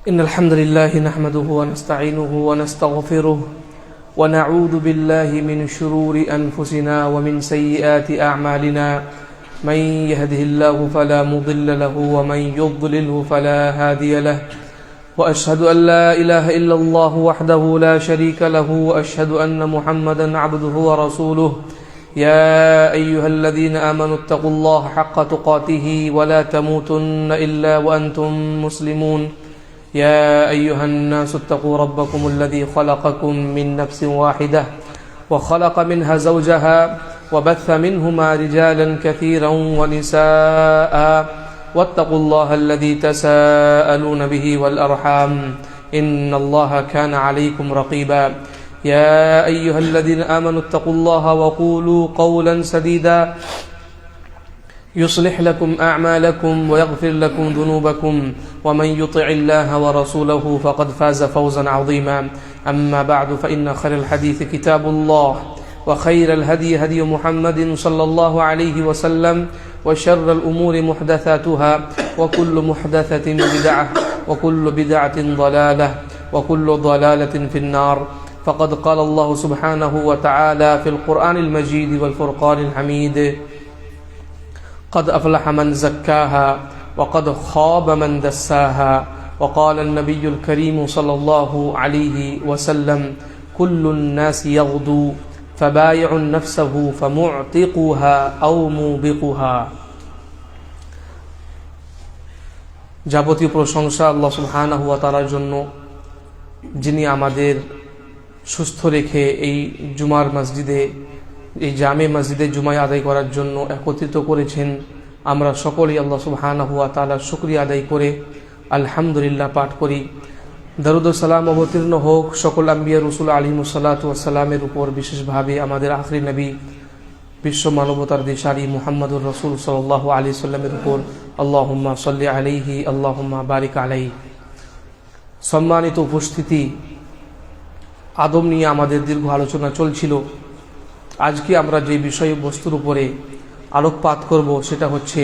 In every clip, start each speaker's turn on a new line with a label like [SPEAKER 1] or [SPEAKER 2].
[SPEAKER 1] إن الحمد لله نحمده ونستعينه ونستغفره ونعوذ بالله من شرور أنفسنا ومن سيئات أعمالنا من يهده الله فلا مضل له ومن يضلله فلا هادي له وأشهد أن لا إله إلا الله وحده لا شريك له وأشهد أن محمدا عبده ورسوله يا أيها الذين آمنوا اتقوا الله حق تقاته ولا تموتن إلا وأنتم مسلمون يا أيها الناس اتقوا ربكم الذي خلقكم من نفس واحدة وخلق منها زوجها وبث منهما رجالا كثيرا ونساء واتقوا الله الذي تساءلون به والأرحام إن الله كان عليكم رقيبا يا أيها الذين آمنوا اتقوا الله وقولوا قولا سديدا يصلح لكم أعمالكم ويغفر لكم ذنوبكم ومن يطع الله ورسوله فقد فاز فوزا عظيما أما بعد فإن خير الحديث كتاب الله وخير الهدي هدي محمد صلى الله عليه وسلم وشر الأمور محدثاتها وكل محدثة بدعة وكل بدعة ضلالة وكل ضلالة في النار فقد قال الله سبحانه وتعالى في القرآن المجيد والفرقان الحميد قد أفلح من زكاها وقد خاب من دساها وقال النبي الكريم صلى الله عليه وسلم كل الناس يغدو فبايع نفسه فمعتقها أو موبقها যাবতীয় প্রশংসা আল্লাহ সুবহানাহু ওয়া তাআলার জন্য, যিনি আমাদের সুস্থ রেখে এই জুমার মসজিদে, এই জামে মসজিদে জুমায় আদায় করার জন্য একত্রিত করেছেন। আমরা সকলেই আল্লাহ সুবহানাহু ওয়া তাআলার শুকরিয়া আদায় করে আলহামদুলিল্লাহ পাঠ করি। দরুদ ও সালাম অবতীর্ণ হোক সকল আম্বিয়া রসুল আলাইহিমুস সালাতু ওয়াস সালামের উপর, বিশেষভাবে আমাদের আখরি নবী বিশ্ব মানবতার দিশারি মুহাম্মদুর রাসূল সাল্লাল্লাহু আলাইহি সাল্লামের উপর। আল্লাহুম্মা সাল্লি আলাইহি আল্লাহুম্মা বারিক আলাইহি। সম্মানিত উপস্থিতি, আদম নিয়ে আমাদের দীর্ঘ আলোচনা চলছিল। আজকে আমরা যে বিষয়বস্তুর উপরে আলোকপাত করব সেটা হচ্ছে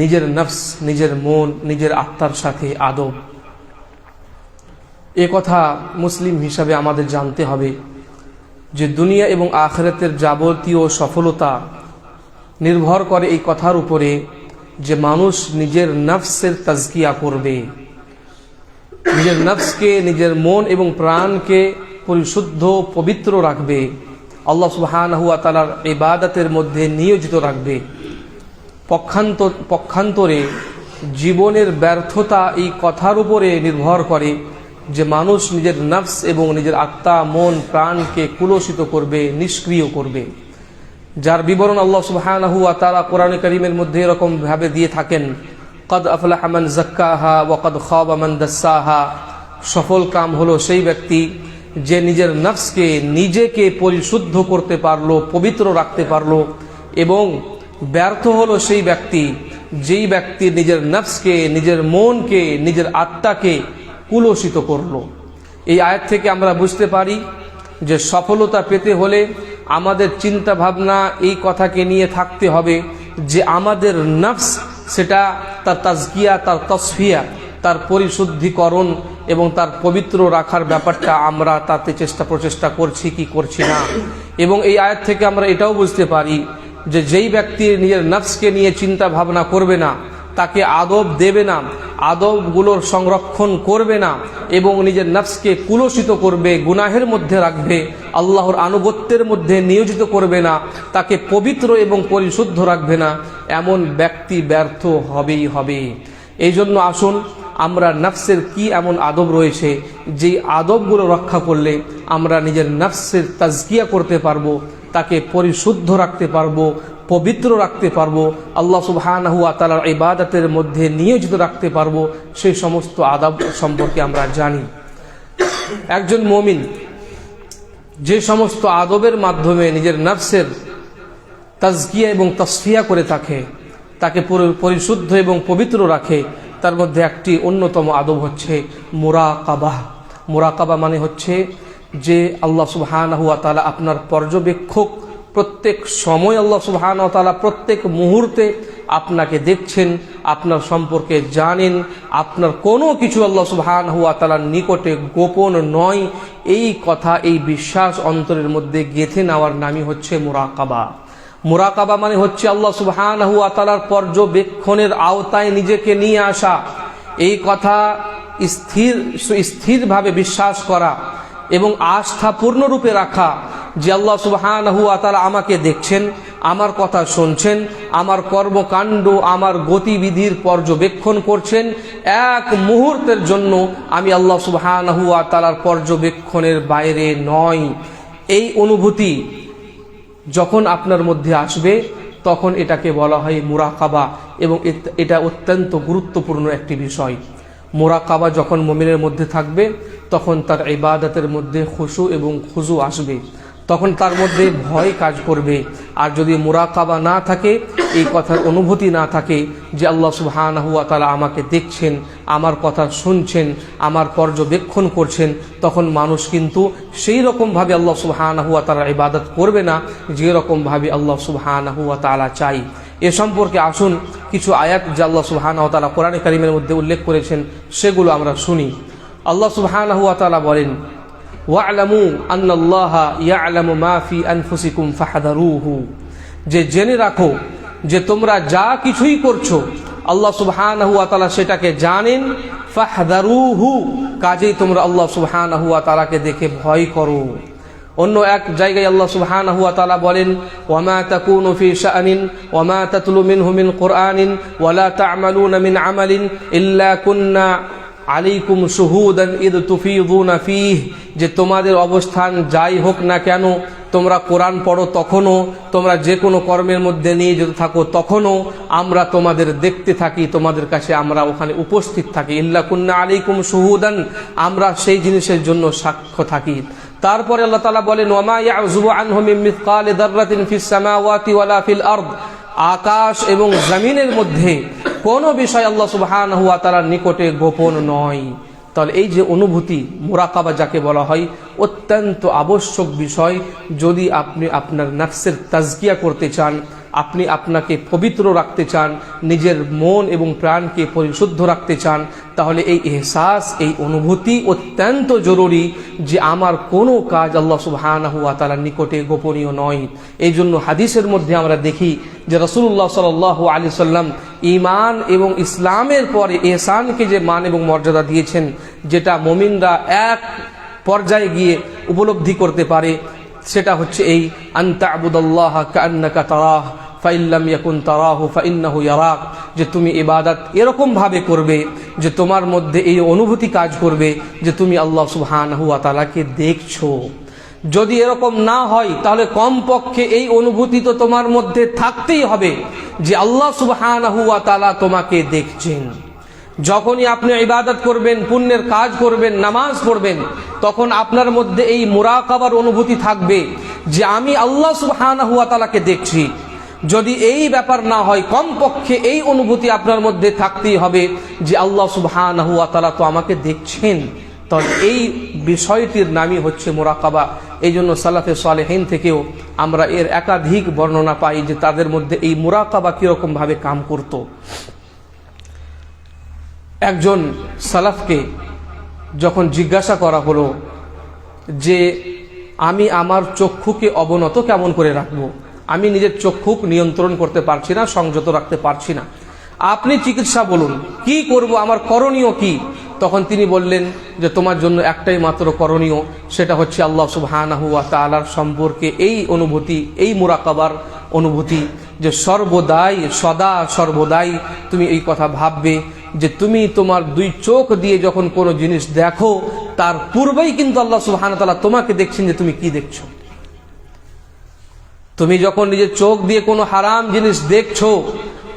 [SPEAKER 1] নিজের নফস, নিজের মন, নিজের আত্মার সাথে আদব। এ কথা মুসলিম হিসাবে আমাদের জানতে হবে যে দুনিয়া এবং আখিরাতের যাবতীয় সফলতা নির্ভর করে এই কথার উপরে যে মানুষ নিজের নফসের তাজকিয়া করবে, নিজের নফসকে, নিজের মন এবং প্রাণকে পরিশুদ্ধ পবিত্র রাখবে, আল্লাহ সুবহানাহু ওয়া তাআলার ইবাদতের মধ্যে নিয়োজিত রাখবে। পক্ষান্তরে জীবনের ব্যর্থতা এই কথার উপরে নির্ভর করে যে মানুষ নিজের নফস এবং নিজের আত্মা, মন, প্রাণকে কুলসিত করবে, নিষ্ক্রিয় করবে। যার বিবরণ আল্লাহ সুবহানাহু ওয়া তাআলা কোরআনে কারীমের মধ্যে এরকম ভাবে দিয়ে থাকেন, কদ আফলাহা মান যাক্কাহা ওয়া কদ খাবা মান দাসসাহা। সফল কাম হলো সেই ব্যক্তি যে নিজের নফসকে, নিজেকে পরিশুদ্ধ করতে পারলো, পবিত্র রাখতে পারলো, এবং ব্যর্থ হলো সেই ব্যক্তি যেই ব্যক্তি নিজের নফসকে, নিজের মনকে, নিজের আত্মাকে কুলসিত করলো। এই আয়াত থেকে আমরা বুঝতে পারি যে সফলতা পেতে হলে আমাদের চিন্তা ভাবনা এই কথাকে নিয়ে থাকতে হবে যে আমাদের নফস, সেটা তার তাজকিয়া, তার তসফিয়া, তার পরিশুদ্ধিকরণ এবং তার পবিত্র রাখার ব্যাপারটা আমরা তাতে প্রচেষ্টা করছি কি করছি না। এবং এই আয়াত থেকে আমরা এটাও বুঝতে পারি যে যেই ব্যক্তি নিজের নফসকে নিয়ে চিন্তা ভাবনা করবে না, তাকে আদব দেবে না, আদবগুলোর সংরক্ষণ করবে না এবং নিজের নফসকে কুলসিত করবে, গুনাহের মধ্যে রাখবে, আল্লাহর আনুগত্যের মধ্যে নিয়োজিত করবে না, তাকে পবিত্র এবং পরিশুদ্ধ রাখবে না, এমন ব্যক্তি ব্যর্থ হবেই হবে। এই জন্য আসুন আমরা নফসের কি এমন আদব রয়েছে যেই আদবগুলো রক্ষা করলে আমরা নিজের নফসের তাজকিয়া করতে পারবো, তাকে পরিশুদ্ধ রাখতে পারবো, পবিত্র রাখতে পারবো, আল্লাহ সুবহানাহু ওয়া তাআলার ইবাদতের মধ্যে নিয়োজিত রাখতে পারবো, সেই সমস্ত আদব সম্পর্কে আমরা জানি। একজন মুমিন যে সমস্ত আদবের মাধ্যমে নিজের নফসের তাজকিয়া এবং তসফিয়া করে থাকে, তাকে পরিশুদ্ধ এবং পবিত্র রাখে, তার মধ্যে একটি অন্যতম আদব হচ্ছে মুরাকাবাহ। মুরাকাবা মানে হচ্ছে যে আল্লাহ সুবহানাহু ওয়া তাআলা আপনার পর্যবেক্ষক প্রত্যেক সময় আল্লাহ সুবহানাহু ওয়া তাআলা প্রত্যেক মুহূর্তে আপনাকে দেখছেন, আপনার সম্পর্কে জানেন, আপনার কোনো কিছু আল্লাহ সুবহানাহু ওয়া তাআলার নিকটে গোপন নয়। এই কথা, এই বিশ্বাস অন্তরের মধ্যে গেঁথে নেওয়ার নামই হচ্ছে মুরাকাবা। মুরাকাবা মানে হচ্ছে আল্লাহ সুবহানাহু ওয়া তাআলার পর্যবেক্ষণের আওতায় নিজেকে নিয়ে আসা। এই কথা স্থিরভাবে বিশ্বাস করা এবং আস্থা পূর্ণরূপে রাখা যে আল্লাহ সুবহানাহু ওয়া তাআলা আমাকে দেখছেন, আমার কথা শুনছেন, আমার কর্মকাণ্ড, আমার গতিবিধির পর্যবেক্ষণ করছেন। এক মুহূর্তের জন্য আমি আল্লাহ সুবহানাহু ওয়া তাআলার পর্যবেক্ষণের বাইরে নয়। এই অনুভূতি যখন আপনার মধ্যে আসবে তখন এটাকে বলা হয় মুরাকাবা, এবং এটা অত্যন্ত গুরুত্বপূর্ণ একটি বিষয়। মুরাকাবা যখন মুমিনের মধ্যে থাকবে তখন তার ইবাদতের মধ্যে খুশু এবং খুজু আসবে, তখন তার মধ্যে ভয় কাজ করবে। আর যদি মুরাকাবা না থাকে, এই কথার অনুভূতি না থাকে যে আল্লাহ সুবহানাহু ওয়া তাআলা আমাকে দেখছেন, আমার কথা শুনছেন, আমার পর্যবেক্ষণ করছেন, তখন মানুষ কিন্তু সেই রকমভাবে আল্লাহ সুবহানাহু ওয়া তাআলার ইবাদত করবে না যে রকমভাবে আল্লাহ সুবহানাহু ওয়া তাআলা চাই। এ সম্পর্কে আসুন কিছু আয়াত যা আল্লাহ সুবহানাহু ওয়া তাআলা কোরআনে কারীমের মধ্যে উল্লেখ করেছেন সেগুলো আমরা শুনি। আল্লাহ সুবহানাহু ওয়া তাআলা বলেন, ওয়া'লামু আন্নাল্লাহা ইয়া'লামু মা ফি আনফুসিকুম ফাহদারুহু, যে জেনে রাখো যে তোমরা যা কিছুই করছো আল্লাহ সুবহানাহু ওয়া তাআলা সেটাকে জানেন। ফাহদারুহু, কাজেই তোমরা আল্লাহ সুবহানাহু ওয়া তাআলাকে দেখে ভয় করো। অন্য এক জায়গায় আল্লাহ সুবহানাহু ওয়া তাআলা বলেন, ওয়ামা তাকুনু ফি শাআনিন ওয়ামা তাতলু মিনহু মিন কুরআনিন ওয়ালা তা'মালুনা মিন আমালিন ইল্লা কুন্না আলাইকুম শুহুদান ইদ তুফিদুনা ফীহ, যে তোমাদের অবস্থান যাই হোক না কেন, তোমরা কোরআন পড়ো তখনও, তোমরা যে কোনো কর্মের মধ্যে নিয়ে যেতে থাকো তখনও আমরা তোমাদের দেখতে থাকি, তোমাদের কাছে আমরা ওখানে উপস্থিত থাকি। ইল্লা কুন্না আলাইকুম শুহুদান, আমরা সেই জিনিসের জন্য সাক্ষ্য থাকি। তারপরে আল্লাহ তাআলা বলেন, ওয়ামা ইয়াযুবু আনহু মিন মিসকালি যাররাতিন ফিস সামাওয়াতি ওয়ালা ফিল আরদ, আকাশ এবং জমিনের মধ্যে কোনো বিষয় আল্লাহ সুবহানাহু ওয়া তাআলার নিকটে গোপন নয়। তাহলে এই যে অনুভূতি, মুরাকাবা যাকে বলা হয়, অত্যন্ত আবশ্যক বিষয়। যদি আপনি আপনার নফসের তাজকিয়া করতে চান, আপনি আপনাকে পবিত্র রাখতে চান, নিজের মন এবং প্রাণকে পরিশুদ্ধ রাখতে চান, তাহলে এই এহসাস, এই অনুভূতি অত্যন্ত জরুরি যে আমার কোনো কাজ আল্লাহ সুবহানাহু ওয়া তাআলার নিকটে গোপনীয় নয়। এই জন্য হাদিসের মধ্যে আমরা দেখি যে রাসূলুল্লাহ সাল্লাল্লাহু আলাইহি সাল্লাম ঈমান এবং ইসলামের পরে ইহসানকে যে মান এবং মর্যাদা দিয়েছেন, যেটা মুমিনরা এক পর্যায়ে গিয়ে উপলব্ধি করতে পারে, সেটা হচ্ছে এই আনতা আবুদাল্লাহ কান্নাকা তারাহ ফাইল্লাম ইয়াকুন তারাহু ফাইন্নাহু ইয়ারাক, যে তুমি ইবাদত এরকম ভাবে করবে যে তোমার মধ্যে এই অনুভূতি কাজ করবে যে তুমি আল্লাহ সুবহানাহু ওয়া তাআলাকে দেখছো। যদি এরকম না হয় তাহলে কমপক্ষে এই অনুভূতি তো তোমার মধ্যে থাকতেই হবে যে আল্লাহ সুবহানাহু ওয়া তাআলা তোমাকে দেখছেন। যখনই আপনি ইবাদত করবেন, পুণ্যের কাজ করবেন, নামাজ পড়বেন, তখন আপনার মধ্যে এই মুরাকাবার অনুভূতি থাকবে যে আমি আল্লাহ সুবহানাহু ওয়া তাআলাকে দেখছি। যদি এই ব্যাপার না হয়, কমপক্ষে এই অনুভূতি আপনার মধ্যে থাকতেই হবে যে আল্লাহ সুবহানাহু ওয়া তাআলা তো আমাকে দেখছেন। তখন এই বিষয়টির নামই হচ্ছে মুরাকাবা। এই জন্য সালাফে সালেহিন থেকেও আমরা এর একাধিক বর্ণনা পাই যে তাদের মধ্যে এই মুরাকাবা কিরকম ভাবে কাম করত। একজন সালাফকে যখন জিজ্ঞাসা করা হলো যে আমি আমার চক্ষুকে অবনত কেমন করে রাখবো, আমি নিজের চক্ষুক নিয়ন্ত্রণ করতে পারছি না, সংযত রাখতে পারছি না, আপনি চিকিৎসা বলুন, কি করব, আমার করণীয় কি? তখন তিনি বললেন যে তোমার জন্য একটাই মাত্র করণীয়, সেটা হচ্ছে আল্লাহ সুবহানাহু ওয়া তাআলার সম্পর্কে এই অনুভূতি, এই মুরাকাবার অনুভূতি, যে সর্বদাই সদা সর্বদাই তুমি এই কথা ভাববে যে তুমি তোমার দুই চোখ দিয়ে যখন কোনো জিনিস দেখো তার পূর্বেই কিন্তু আল্লাহ সুবহানাহু ওয়া তাআলা তোমাকে দেখছেন যে তুমি কি দেখছো। তুমি যখন নিজের চোখ দিয়ে কোনো হারাম জিনিস দেখছো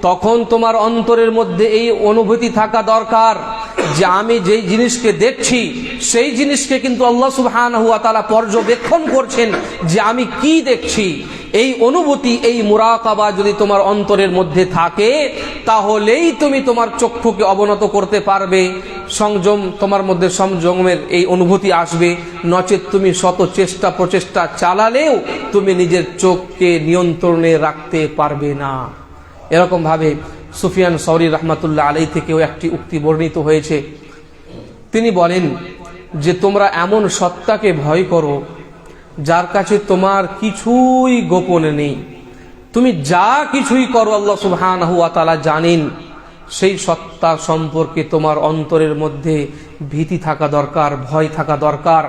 [SPEAKER 1] তখন তোমার অন্তরের মধ্যে এই অনুভূতি থাকা দরকার যে আমি যেই জিনিসকে দেখছি সেই জিনিসকে কিন্তু আল্লাহ সুবহানাহু ওয়া তাআলা পর্যবেক্ষণ করছেন যে আমি কি দেখছি। এই অনুভূতি, এই মুরাকাবা যদি তোমার অন্তরের মধ্যে থাকে, তাহলেই তুমি তোমার চক্ষুকে অবনত করতে পারবে, সংযম তোমার মধ্যে সংযমের এই অনুভূতি আসবে। নচেত তুমি শত চেষ্টা প্রচেষ্টা চালালেও তুমি নিজের চোখকে নিয়ন্ত্রণে রাখতে পারবে না। এরকম ভাবে সুফিয়ান সৌরি রহমাতুল্লাহ আলাইহি থেকেও একটি উক্তি বর্ণিত হয়েছে। তিনি বলেন যে তোমরা এমন সত্তাকে ভয় করো যার কাছে তোমার কিছুই গোপনে নেই, তুমি যা কিছুই করো আল্লাহ সুবহানাহু ওয়া তাআলা জানেন। সেই সত্তা সম্পর্কে তোমার অন্তরের মধ্যে ভীতি থাকা দরকার, ভয় থাকা দরকার,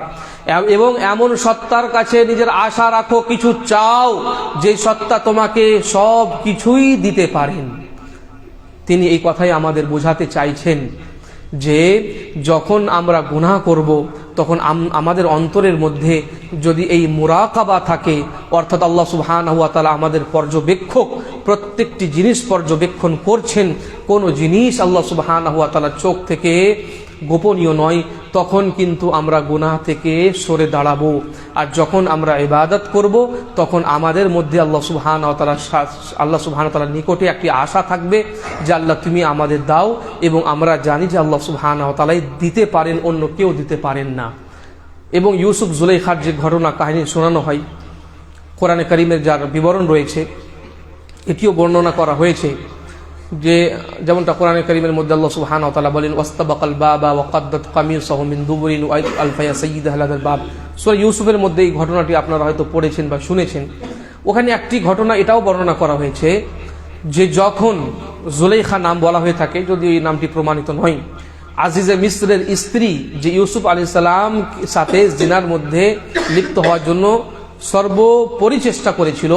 [SPEAKER 1] এবং এমন সত্তার কাছে নিজের আশা রাখো, কিছু চাও যে সত্তা তোমাকে সব কিছুই দিতে পারেন। তিনি এই কথাই আমাদের বোঝাতে চাইছেন যে যখন আমরা গুনাহ করব তখন আমাদের অন্তরের মধ্যে যদি এই মুরাকাবা থাকে, অর্থাৎ আল্লাহ সুবহানাহু ওয়া তাআলা আমাদের পর্যবেক্ষক, প্রত্যেকটি জিনিস পর্যবেক্ষণ করছেন, কোন জিনিস আল্লাহ সুবহানাহু ওয়া তাআলার চোখ থেকে গোপনীয় নয়, তখন কিন্তু আমরা গুনাহ থেকে সরে দাঁড়াবো। আর যখন আমরা ইবাদত করব তখন আমাদের মধ্যে আল্লাহ সুবহানাহু ওয়া তাআলার নিকটে একটি আশা থাকবে যে আল্লাহ তুমি আমাদের দাও, এবং আমরা জানি যে আল্লাহ সুবহানাহু ওয়া তাআলা দিতে পারেন, অন্য কেউ দিতে পারেন না। এবং ইউসুফ জুলাইখার যে ঘটনা কাহিনী শোনানো হয়, কোরআনে কারীমের যার বিবরণ রয়েছে এটিও বর্ণনা করা হয়েছে, যে যেমনটা কোরআনে কারীমের মধ্যে আল্লাহ সুবহানাহু ওয়া তাআলা বলেন ওয়াস্তাবাকাল বাবা ওয়া কাদ্দাত কামিসাহু মিন দুবুরিন ওয়া আলফায়া সাইয়্যিদাহা লাদাল বাব। সূরা ইউসুফের মধ্যে এই ঘটনাটি আপনারা হয়তো পড়েছেন বা শুনেছেন। ওখানে একটি ঘটনা এটাও বর্ণনা করা হয়েছে যে যখন জুলাইখা নাম বলা হয়ে থাকে, যদিও এই নামটি প্রমাণিত নয়, আজিজে মিসরের স্ত্রী যে ইউসুফ আলাইহিস সালাম সাথে জিনার মধ্যে লিপ্ত হওয়ার জন্য সর্বোপরি চেষ্টা করেছিল,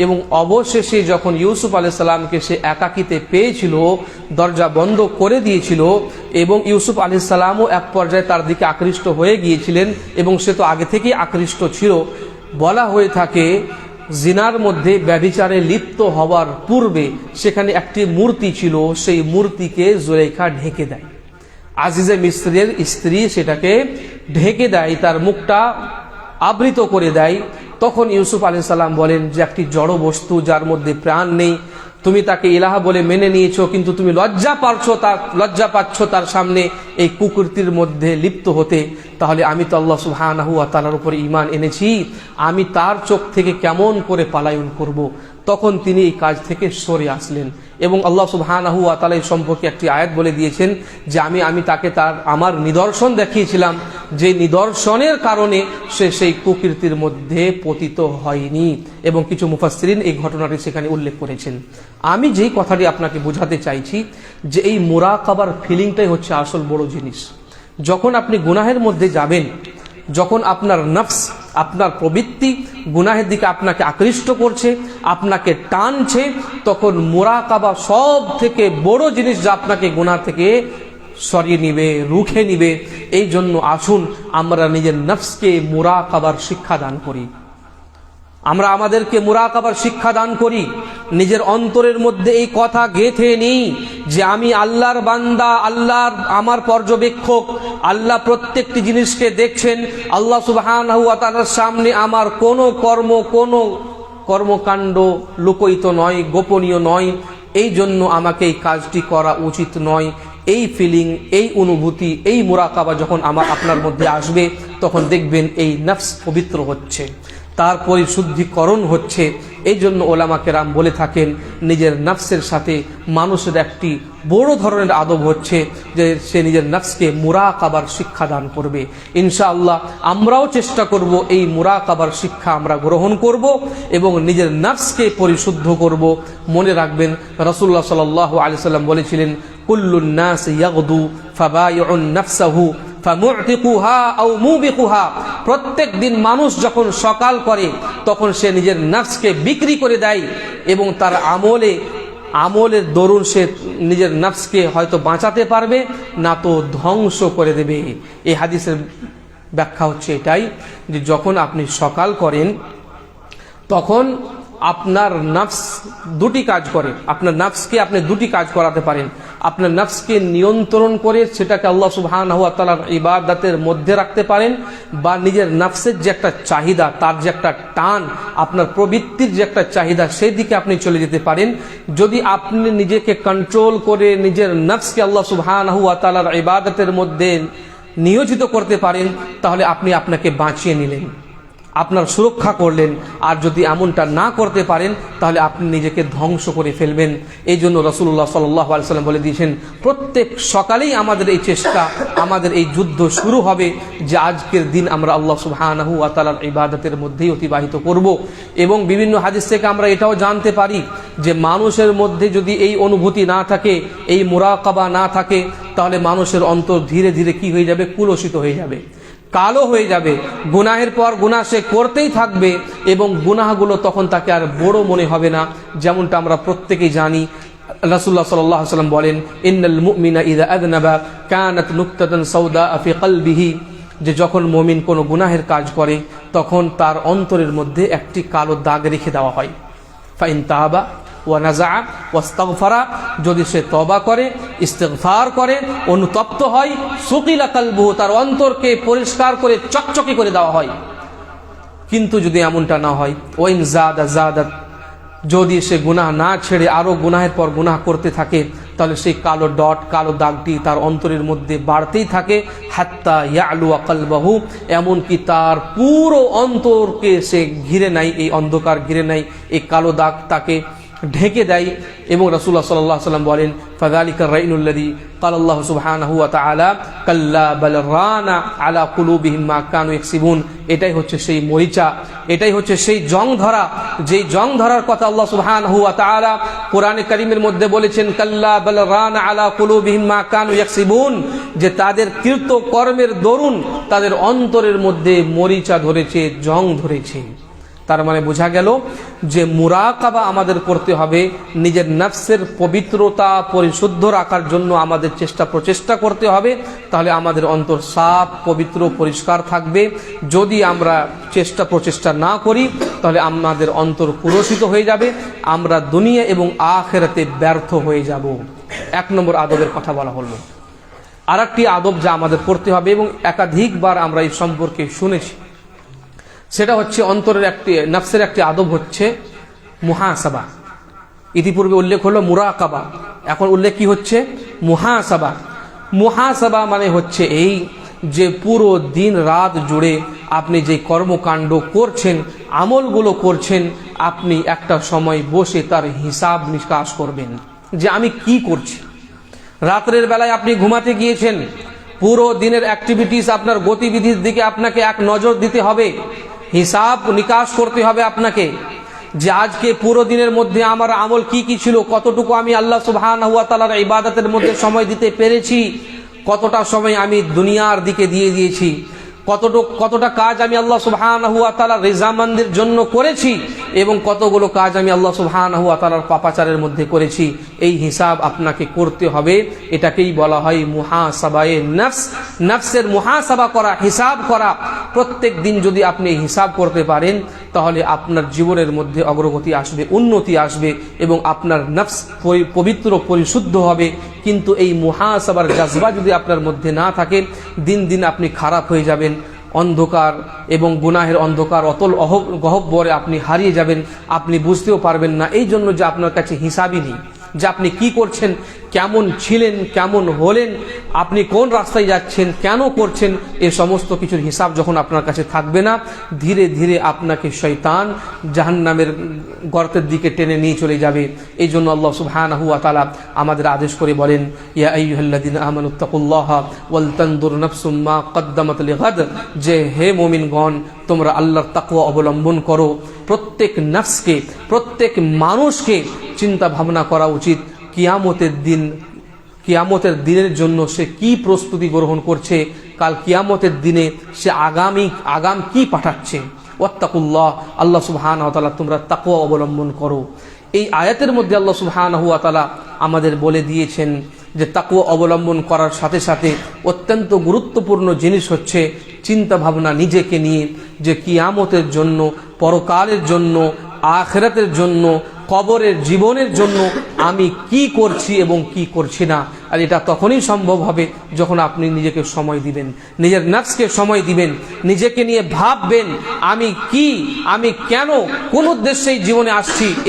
[SPEAKER 1] এবং অবশেষে যখন ইউসুফ আলাইহিস সালামকে সে একাকিতে পেয়েছিল, দরজা বন্ধ করে দিয়েছিল, এবং ইউসুফ আলাইহিস সালামও এক পর্যায়ে তার দিকে আকৃষ্ট হয়ে গিয়েছিলেন, এবং সে তো আগে থেকেই আকৃষ্ট ছিল। বলা হয়ে থাকে জিনার মধ্যে ব্যভিচারে লিপ্ত হওয়ার পূর্বে সেখানে একটি মূর্তি ছিল, সেই মূর্তিকে জুলাইখা ঢেকে দেয়। আজিজে মিসরের স্ত্রী সেটাকে ঢেকে দেয়, তার মুখটা আবৃত করে দেয়। তখন ইউসুফ আলাইহিস সালাম বলেন যে একটি জড় বস্তু যার মধ্যে প্রাণ নেই, তুমি তাকে ইলাহা বলে মেনে নিয়েছো, কিন্তু তুমি লজ্জা পাচ্ছ তার সামনে এই কুকীর্তির মধ্যে লিপ্ত হতে, তাহলে আমি তো আল্লাহ সুবহানাহু ওয়া তাআলার উপরে ঈমান এনেছি, আমি তার চোখ থেকে কেমন করে পালায়ন করব। তখন তিনি এই কাজ থেকে সরে আসলেন, এবং আল্লাহ সুবহানাহু ওয়া তাআলা এই সম্পর্কে একটি আয়াত বলে দিয়েছেন যে আমি তাকে আমার নিদর্শন দেখিয়েছিলাম, যে নিদর্শনের কারণে সে সেই কুকীর্তির মধ্যে পতিত হয়নি। এবং কিছু মুফাসসিরিন এই ঘটনাটি সেখানে উল্লেখ করেছেন। আমি যেই কথাটি আপনাকে বোঝাতে চাইছি যে এই মুরাকাবার ফিলিংটাই হচ্ছে আসল বড় জিনিস। যখন আপনি গুনাহের মধ্যে যাবেন, যখন আপনার নফস, আপনার প্রবৃত্তি গুনাহের দিকে আপনাকে আকৃষ্ট করছে, আপনাকে টানছে, তখন মুরাকাবা সব থেকে বড় জিনিস যা আপনাকে গুনাহ থেকে সরিয়ে নিবে, রুখে নিবে। এই জন্য আসুন আমরা নিজের নফসকে মুরাকাবার শিক্ষা দান করি, আমরা আমাদেরকে মুরাকাবার শিক্ষা দান করি, নিজের অন্তরের মধ্যে এই কথা গেঁথে নিই যে আমি আল্লাহর বান্দা, আল্লাহর আমার পর্যবেক্ষক, আল্লাহ প্রত্যেকটি জিনিসকে দেখছেন। আল্লাহ সুবহানাহু ওয়া তাআলার সামনে আমার কোনো কর্মকাণ্ড লুকোয়িত নয়, গোপনীয় নয়। এই জন্য আমাকে এই কাজটি করা উচিত নয়। এই ফিলিং, এই অনুভূতি, এই মুরাকাবা যখন আপনার মধ্যে আসবে, তখন দেখবেন এই নফস পবিত্র হচ্ছে, তার পরিশুদ্ধিকরণ হচ্ছে। এই জন্য ওলামা কেরাম বলে থাকেন নিজের নফসের সাথে মানুষের একটি বড় ধরনের আদব হচ্ছে যে সে নিজের নফসকে মুরাকাবার শিক্ষা দান করবে। ইনশাআল্লাহ আমরাও চেষ্টা করব এই মুরাকাবার শিক্ষা আমরা গ্রহণ করব এবং নিজের নফসকে পরিশুদ্ধ করব। মনে রাখবেন রাসূলুল্লাহ সাল্লাল্লাহু আলাইহি সাল্লাম বলেছিলেন, কুল্লুন নাস ইয়াগদু ফাবায়ুন নাফসাহু ফামুতিকুহা আও মুবিকুহা। প্রত্যেক দিন মানুষ যখন সকাল করে তখন সে নিজের নফসকে বিক্রি করে দেয় এবং তার আমলের দরুন সে নিজের নফসকে হয়তো বাঁচাতে পারবে, না তো ধ্বংস করে দেবে। এই হাদিসের ব্যাখ্যা হচ্ছে এটাই যে যখন আপনি সকাল করেন তখন আপনার নফস দুটি কাজ করে। আপনার নফসকে আপনি দুটি কাজ করাতে পারেন। আপনার নফসকে নিয়ন্ত্রণ করে সেটাকে আল্লাহ সুবহানাহু ওয়া তাআলার ইবাদতের মধ্যে রাখতে পারেন, বা নিজের নফসের যে একটা চাহিদা, তার যে একটা টান, আপনার প্রবৃত্তির যে একটা চাহিদা, সেই দিকে আপনি চলে যেতে পারেন। যদি আপনি নিজেকে কন্ট্রোল করে নিজের নফসকে আল্লাহ সুবহানাহু ওয়া তাআলার ইবাদতের মধ্যে নিয়োজিত করতে পারেন, তাহলে আপনি আপনাকে বাঁচিয়ে নিলেন, আপনার সুরক্ষা করলেন। আর যদি এমনটা না করতে পারেন, তাহলে আপনি নিজেকে ধ্বংস করে ফেলবেন। এই জন্য রাসূলুল্লাহ সাল্লাল্লাহু আলাইহি ওয়াসাল্লাম বলে দিয়েছেন, প্রত্যেক সকালেই আমাদের এই চেষ্টা, আমাদের এই যুদ্ধ শুরু হবে যে আজকের দিন আমরা আল্লাহ সুবহানাহু ওয়া তাআলার ইবাদতের মধ্যেই অতিবাহিত করব। এবং বিভিন্ন হাদিস থেকে আমরা এটাও জানতে পারি যে মানুষের মধ্যে যদি এই অনুভূতি না থাকে, এই মুরাকাবা না থাকে, তাহলে মানুষের অন্তর ধীরে ধীরে কি হয়ে যাবে? কুলসিত হয়ে যাবে, কালো হয়ে যাবে। গুনাহের পর গুনাহ সে করতেই থাকবে এবং গুনাহগুলো তখন তাকে আর বড় মনে হবে না। যেমনটা আমরা প্রত্যেকেই জানি, রাসূলুল্লাহ সাল্লাল্লাহু আলাইহি ওয়াসাল্লাম বলেন, ইন্নাল মুমিনা ইযা আযনাবা কানাত নুকতাতান সাওদা ফি কলবিহি, যে যখন মুমিন কোনো গুনাহের কাজ করে তখন তার অন্তরের মধ্যে একটি কালো দাগ রেখে দেওয়া হয়। ফাইন তাবা ওয়া নাযা ওয়াস্তাগফারা, যদি সে তওবা করে, ইস্তিগফার করে, অনুতপ্ত হয়, সুকিলা কলবুহু, তার অন্তরকে পরিষ্কার করে চকচকে করে দেওয়া হয়। কিন্তু যদি এমনটা না হয়, ওয়াইন জাদা জাদাত, যদি সে গুনাহ না ছেড়ে আরো গুনাহের পর গুনাহ করতে থাকে, তাহলে সেই কালো ডট, কালো দাগটি তার অন্তরের মধ্যে বাড়তেই থাকে। হাত্তা ইয়ালু কলবহু, এমনকি তার পুরো অন্তরকে সে ঘিরে নেয়, এই অন্ধকার ঘিরে নেয়, এই কালো দাগ তাকে ঢেকে দেয়। এবং রাসূলুল্লাহ সাল্লাল্লাহু আলাইহি ওয়াসাল্লাম বলেন, ফাযালিকা রাইনুল্লাযী ক্বালা আল্লাহু সুবহানাহু ওয়া তাআলা কাল্লা বাল রানা আলা কুলুবিহিম মা কানু ইয়াকসিবুন, এটাই হচ্ছে সেই মরিচা, এটাই হচ্ছে সেই জং ধরা, যেই জং ধরার কথা আল্লাহ সুবহানাহু ওয়া তাআলা কোরআনে কারীমের মধ্যে বলেছেন, কাল্লা বাল রানা আলা কুলুবিহিম মা কানু ইয়াকসিবুন, যে তাদের কৃত কর্মের দরুন তাদের অন্তরের মধ্যে মরিচা ধরেছে, জং ধরেছে। তার মানে বোঝা গেল যে মুরাকাবা আমাদের করতে হবে, নিজের নফসের পবিত্রতা পরিশুদ্ধ রাখার জন্য আমাদের প্রচেষ্টা করতে হবে। তাহলে আমাদের অন্তর সাফ, পবিত্র, পরিষ্কার থাকবে। যদি আমরা প্রচেষ্টা না করি, তাহলে আমাদের অন্তর কুলসিত হয়ে যাবে, আমরা দুনিয়া এবং আখিরাতে ব্যর্থ হয়ে যাব। 1 নম্বর আদবের কথা বলা হলো। আর একটি আদব যা আমাদের করতে হবে, এবং একাধিকবার আমরা এই সম্পর্কে শুনেছি, সেটা হচ্ছে অন্তরের নফসের একটি আদব হচ্ছে মুহাসাবা। ইতিপূর্বে উল্লেখ হলো মুরাকাবা, এখন উল্লেখ কি হচ্ছে? মুহাসাবা। মুহাসাবা মানে হচ্ছে এই যে পুরো দিন রাত জুড়ে আপনি যে কর্মকাণ্ড করছেন, আমলগুলো করছেন, আপনি একটা সময় বসে তার হিসাব নিকাশ করবেন যে আমি কি করছি। রাতের বেলায় আপনি ঘুমাতে গিয়েছেন, পুরো দিনের অ্যাক্টিভিটিস, আপনার গতিবিধির দিকে আপনাকে এক নজর দিতে হবে, হিসাব নিকাশ করতে হবে আপনাকে, যে আজকে পুরো দিনের মধ্যে আমার আমল কি কি ছিল, কতটুকু আমি আল্লাহ সুবহানাহু ওয়া তাআলার ইবাদতের মধ্যে সময় দিতে পেরেছি, কতটা সময় আমি দুনিয়ার দিকে দিয়ে দিয়েছি, কতটা কাজ আমি আল্লাহ সুবহানাহু ওয়া তাআলার রিজামানদের জন্য করেছি, এবং কতগুলো কাজ আমি আল্লাহ সুবহানাহু ওয়া তাআলার পাপাচারের মধ্যে করেছি। এই হিসাব আপনাকে করতে হবে। এটাকেই বলা হয় মুহাসাবায়ে নফস। নফসের মুহাসাবা করা, হিসাব করা। প্রত্যেক দিন যদি আপনি হিসাব করতে পারেন, তাহলে আপনার জীবনের মধ্যে অগ্রগতি আসবে, উন্নতি আসবে, এবং আপনার নফস পবিত্র, পরিশুদ্ধ হবে। কিন্তু এই মুহাসাবার জাজবা যদি আপনার মধ্যে না থাকে, দিন দিন আপনি খারাপ হয়ে যাবেন। অন্ধকার এবং গুনাহের অন্ধকার অতল গহ্বরে আপনি হারিয়ে যাবেন, আপনি বুঝতেও পারবেন না। এই জন্য যে আপনার কাছে হিসাবই নেই, যে আপনি কি করছেন, কেমন ছিলেন, কেমন হলেন, আপনি কোন রাস্তায় যাচ্ছেন, কেন করছেন, এই সমস্ত কিছুর হিসাব যখন আপনার কাছে থাকবে না, ধীরে ধীরে আপনাকে শয়তান জাহান্নামের গর্তের দিকে টেনে নিয়ে চলে যাবে। এই জন্য আল্লাহ সুবহানাহু ওয়া তাআলা আমাদের আদেশ করে বলেন, ইয়া আইয়ুহাল্লাযীনা আমানুত্তাকুল্লাহা ওয়াল তানদুর নাফসুম মা কদ্দামাত লিগাদ, যে হে মুমিনগণ, তোমরা আল্লাহর তাকওয়া অবলম্বন করো। প্রত্যেক নফসকে, প্রত্যেক মানুষকে চিন্তা ভাবনা করা উচিত কিয়ামতের দিনের জন্য সে কি প্রস্তুতি গ্রহণ করছে, কাল কিয়ামতের দিনে সে আগাম কি পাঠাচ্ছে। ওয়াত্তাকুল্লাহ, আল্লাহ সুবহানাহু ওয়া তাআলা তোমরা তাকওয়া অবলম্বন করো। এই আয়াতের মধ্যে আল্লাহ সুবহানাহু ওয়া তাআলা আমাদের বলে দিয়েছেন যে তাকওয়া অবলম্বন করার সাথে সাথে অত্যন্ত গুরুত্বপূর্ণ জিনিস হচ্ছে চিন্তা ভাবনা নিজেকে নিয়ে, যে কিয়ামতের জন্য, পরকালের জন্য, আখিরাতের জন্য, কবরের জীবনের জন্য আমি কি করছি এবং কি করছি না। আর এটা তখনই সম্ভব হবে যখন আপনি নিজেকে সময় দিবেন, নিজের নফসকে সময় দিবেন, নিজেকে নিয়ে ভাববেন আমি কি, আমি কেন, কোন উদ্দেশ্যে জীবনে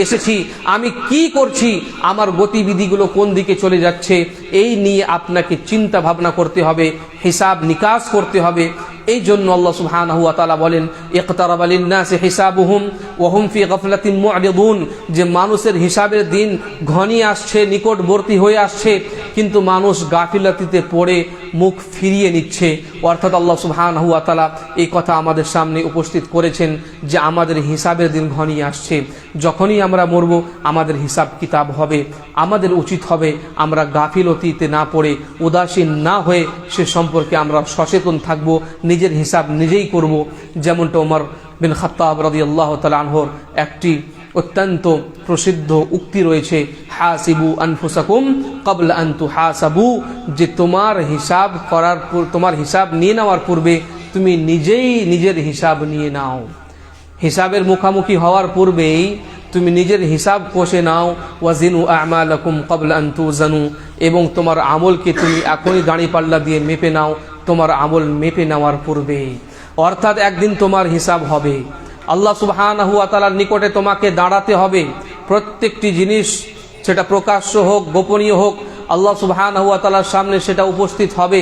[SPEAKER 1] এসেছি, আমি কি করছি, আমার গতিবিধিগুলো কোন দিকে চলে যাচ্ছে, এই নিয়ে আপনাকে চিন্তা ভাবনা করতে হবে, হিসাব নিকাশ করতে হবে। এই জন্য আল্লাহ সুবহানাহু ওয়া তাআলা বলেন ইকতারাবা লিন-নাসি হিসাবুহুম ওয়া হুম ফি গাফলাতিন মু'রিদুন, যে মানুষের হিসাবের দিন ঘনিয়ে আসছে, নিকটবর্তী হয়ে আসছে, কিন্তু মানুষ গাফিলাতিতে পড়ে মুখ ফিরিয়ে নিচ্ছে। অর্থাৎ আল্লাহ সুবহানাহু ওয়া তাআলা এই কথা আমাদের সামনে উপস্থিত করেছেন যে আমাদের হিসাবের দিন ঘনিয়ে আসছে। যখনই আমরা মরব আমাদের হিসাব কিতাব হবে। আমাদের উচিত হবে আমরা গাফিলতিতে না পড়ে, উদাসীন না হয়ে সে সম্পর্কে আমরা সচেতন থাকব, নিজের হিসাব নিজেই করব। যেমনটা ওমর বিন খাত্তাব রাদিয়াল্লাহু তাআলা আনহুর একটি অত্যন্ত প্রসিদ্ধ উক্তি রয়েছে, হাসিবু আনফুসাকুম ক্বাবলা আন তুহাসাবু, যে তোমার হিসাব নিয়ে নেওয়ার পূর্বে তুমি নিজেই নিজের হিসাব নিয়ে নাও। হিসাবের মুখামুখি হওয়ার পূর্বেই তুমি নিজের হিসাব কষে নাও। ওয়াজিনু আমালাকুম ক্বাবলা আন তুজানু, এবং তোমার আমলকে তুমি এখনই দাঁড়িপাল্লা দিয়ে মেপে নাও, তোমার আমল মেপে নেওয়ার পূর্বে। অর্থাৎ একদিন তোমার হিসাব হবে, আল্লাহ সুবহানাহু ওয়া তাআলার নিকটে তোমাকে দাঁড়াতে হবে। প্রত্যেকটি জিনিস, সেটা প্রকাশ্য হোক গোপনীয় হোক, আল্লাহ সুবহানাহু ওয়া তাআলার সামনে সেটা উপস্থিত হবে।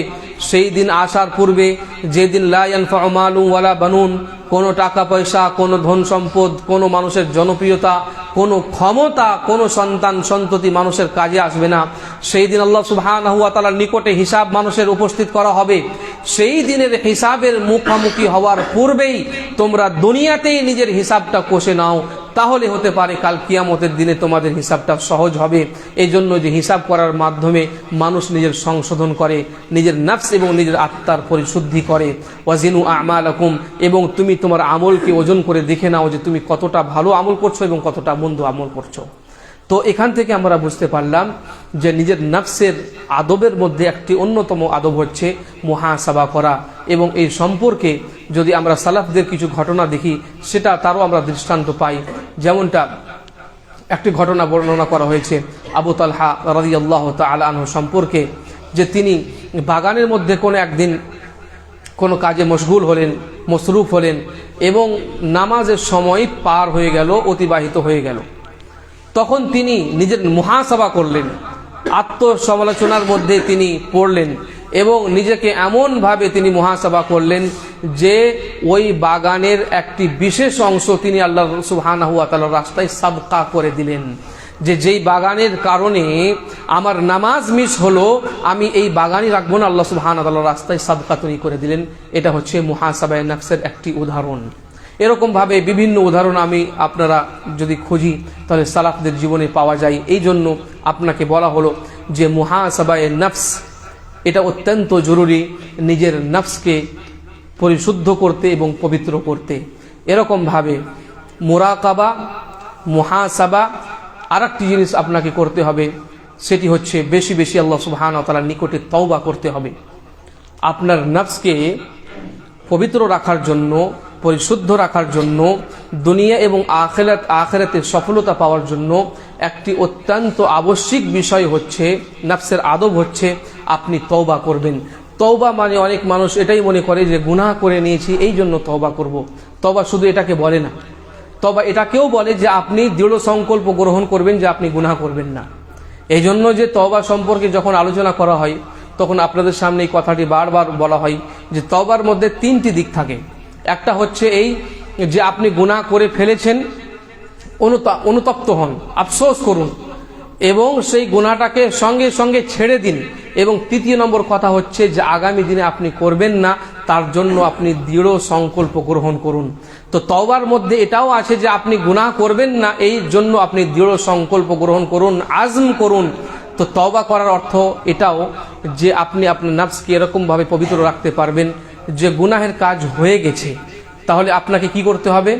[SPEAKER 1] সেই দিন আসার পূর্বে, যেদিন লা ইয়ানফাউ মালুন ওয়ালা বানুন, কোনো টাকা পয়সা, কোনো ধন সম্পদ, কোনো মানুষের জনপ্রিয়তা, কোনো ক্ষমতা, কোনো সন্তান সন্ততি মানুষের কাজে আসবে না। সেই দিন আল্লাহ সুবহানাহু ওয়া তাআলার নিকটে হিসাব মানুষের উপস্থিত করা হবে। সেই দিনের হিসাবের মুখোমুখি হওয়ার পূর্বেই তোমরা দুনিয়াতেই নিজের হিসাবটা কষে নাও, তাহলে হতে পারে কাল কিয়ামতের দিনে তোমাদের হিসাবটা সহজ হবে। এই জন্য যে হিসাব করার মাধ্যমে মানুষ নিজের সংশোধন করে, নিজের নফস এবং নিজের আত্মার পরিশুদ্ধি করে। ওয়াজিনু আমালাকুম, এবং তুমি তোমার আমলকে ওজন করে দেখে নাও যে তুমি কতটা ভালো আমল করছো এবং কতটা মন্দ আমল করছো। তো এখান থেকে আমরা বুঝতে পারলাম যে নিজের নফসের আদবের মধ্যে একটি অন্যতম আদব হচ্ছে মুহাসাবা করা। এবং এই সম্পর্কে যদি আমরা সালাফদের কিছু ঘটনা দেখি, সেটা তারও আমরা দৃষ্টান্ত পাই। যেমনটা একটি ঘটনা বর্ণনা করা হয়েছে আবু তালহা রাদিয়াল্লাহু তাআলা আনহু সম্পর্কে, যে তিনি বাগানের মধ্যে কোনো একদিন কোনো কাজে মশগুল হলেন, মসরুফ হলেন, এবং নামাজের সময় পার হয়ে গেল, অতিবাহিত হয়ে গেল। তখন তিনি নিজের মুহাসাবা করলেন, আত্মসমালোচনার মধ্যে তিনি পড়লেন এবং নিজেকে এমনভাবে তিনি মুহাসাবা করলেন যে ওই বাগানের একটি বিশেষ অংশ তিনি আল্লাহ সুবহানাহু ওয়া তাআলার রাস্তায় সাদকা করে দিলেন। যেই বাগানের কারণে আমার নামাজ মিস হলো, আমি এই বাগানই রাখবো না, আল্লাহ সুবহানাহু ওয়া তাআলার রাস্তায় সাদকা তৈরি করে দিলেন। এটা হচ্ছে মুহাসাবায়ে নফসের একটি উদাহরণ। এরকমভাবে বিভিন্ন উদাহরণ আমি আপনারা যদি খুঁজি তাহলে সালাফদের জীবনে পাওয়া যায়। এই জন্য আপনাকে বলা হলো যে মুহাসাবায়ে নফস এটা অত্যন্ত জরুরি, নিজের নফসকে পরিশুদ্ধ করতে এবং পবিত্র করতে। এরকমভাবে মুরাকাবা, মুহাসাবা, আর একটি জিনিস আপনাকে করতে হবে, সেটি হচ্ছে বেশি বেশি আল্লাহ সুবহানাহু ওয়া তাআলার নিকটে তওবা করতে হবে। আপনার নফসকে পবিত্র রাখার জন্য, পরিশুদ্ধ রাখার জন্য, দুনিয়া এবং আখিরাতে সফলতা পাওয়ার জন্য একটি অত্যন্ত আবশ্যিক বিষয় হচ্ছে, নফসের আদব হচ্ছে আপনি তওবা করবেন। তওবা মানে অনেক মানুষ এটাই মনে করে যে গুনাহ করে নিয়েছি এই জন্য তওবা করব। তওবা শুধু এটাকে বলে না, তওবা এটাকেও বলে যে আপনি দৃঢ় সংকল্প গ্রহণ করবেন যে আপনি গুনাহ করবেন না। এই জন্য যে তওবা সম্পর্কে যখন আলোচনা করা হয় তখন আপনাদের সামনে এই কথাটি বারবার বলা হয় যে তওবার মধ্যে তিনটি দিক থাকে। একটা হচ্ছে এই যে আপনি গুনাহ করে ফেলেছেন, অনুতপ্ত হন, আফসোস করুন এবং সেই গুনাহটাকে সঙ্গে সঙ্গে ছেড়ে দিন। এবং তৃতীয় নম্বর কথা হচ্ছে যে আগামী দিনে আপনি করবেন না, তার জন্য আপনি দৃঢ় সংকল্প গ্রহণ করুন। তো তওবার মধ্যে এটাও আছে যে আপনি গুনাহ করবেন না, এই জন্য আপনি দৃঢ় সংকল্প গ্রহণ করুন, আজম করুন। তো তওবা করার অর্থ এটাও যে আপনি আপনার নফসকে এরকমভাবে পবিত্র রাখতে পারবেন যে গুনাহের কাজ হয়ে গেছে, তাহলে আপনাকে কি করতে হবে?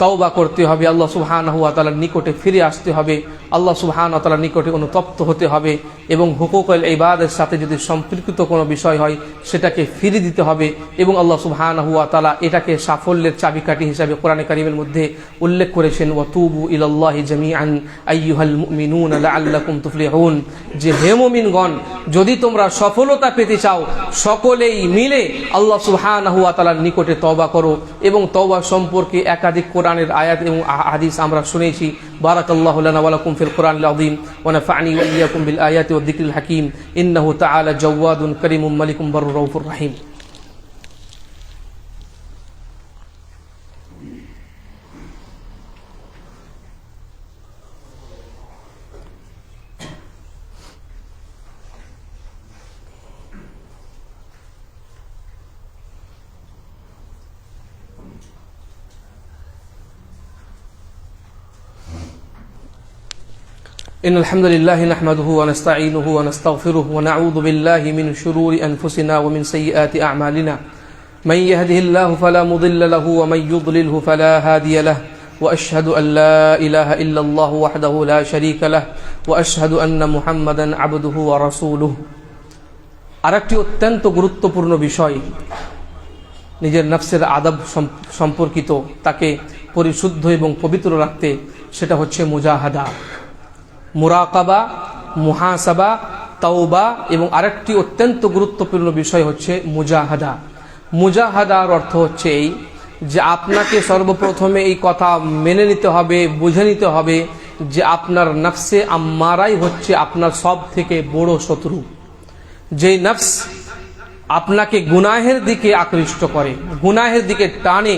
[SPEAKER 1] তওবা করতে হবে, আল্লাহ সুবহানাহু ওয়া তাআলার নিকটে ফিরে আসতে হবে, আল্লাহ সুবহানাহু ওয়া তাআলার নিকটে অনুতপ্ত হতে হবে এবং হুকুকুল ইবাদের সাথে যদি সম্পর্কিত কোনো বিষয় হয় সেটাকে ফিরে দিতে হবে এবং আল্লাহ সুবহানাহু ওয়া তাআলা এটাকে সাফল্যের চাবিকাঠি হিসাবে কোরআনে কারীমের মধ্যে উল্লেখ করেছেন, ওয়াতুবু ইলাল্লাহি জামিআন আইয়ুহাল মুমিনুনা লাআল্লাকুম তুফলিহুন, যে হে মুমিনগণ যদি তোমরা সফলতা পেতে চাও সকলেই মিলে আল্লাহ সুবহানাহু ওয়া তাআলার নিকটে তওবা করো। এবং তওবা সম্পর্কে একাধিক কোরআনের আয়াত এবং হাদিস আমরা শুনেছি। বারাকাল্লাহু লানা ওয়া লাকুম ফিল কোরআনিল আযীম ওয়া নাফা'নি ওয়া ইয়্যাকুম বিল আয়াতি ওয়াদ যিকরিল হাকীম ইন্নাহু তাআলা জাওয়াদুন কারীমুম মালিকুম বাররুর রাউফুর রাহিম। إن الحمد لله نحمده ونستعينه ونستغفره ونعوذ بالله من شرور أنفسنا ومن سيئات أعمالنا من يهده الله فلا مضل له ومن يضلله فلا هادي له وأشهد أن لا إله إلا الله وحده لا شريك له وأشهد أن محمدا عبده ورسوله। আরেকটি অত্যন্ত গুরুত্বপূর্ণ বিষয় নিজের নফসের আদব সম্পর্কিত, তাকে পরিশুদ্ধ এবং পবিত্র রাখতে, সেটা হচ্ছে মুজাহাদা, মুরাকাবা, মুহাসাবা, তাওবা এবং আরেকটি অত্যন্ত গুরুত্বপূর্ণ বিষয় হচ্ছে মুজাহাদা। মুজাহাদার অর্থ হচ্ছে এই যে আপনাকে সর্বপ্রথমে এই কথা মেনে নিতে হবে, বুঝে নিতে হবে যে আপনার নফসে আম্মারাই হচ্ছে আপনার সব থেকে বড় শত্রু। যেই নফস আপনাকে গুনাহের দিকে আকৃষ্ট করে, গুনাহের দিকে টানে,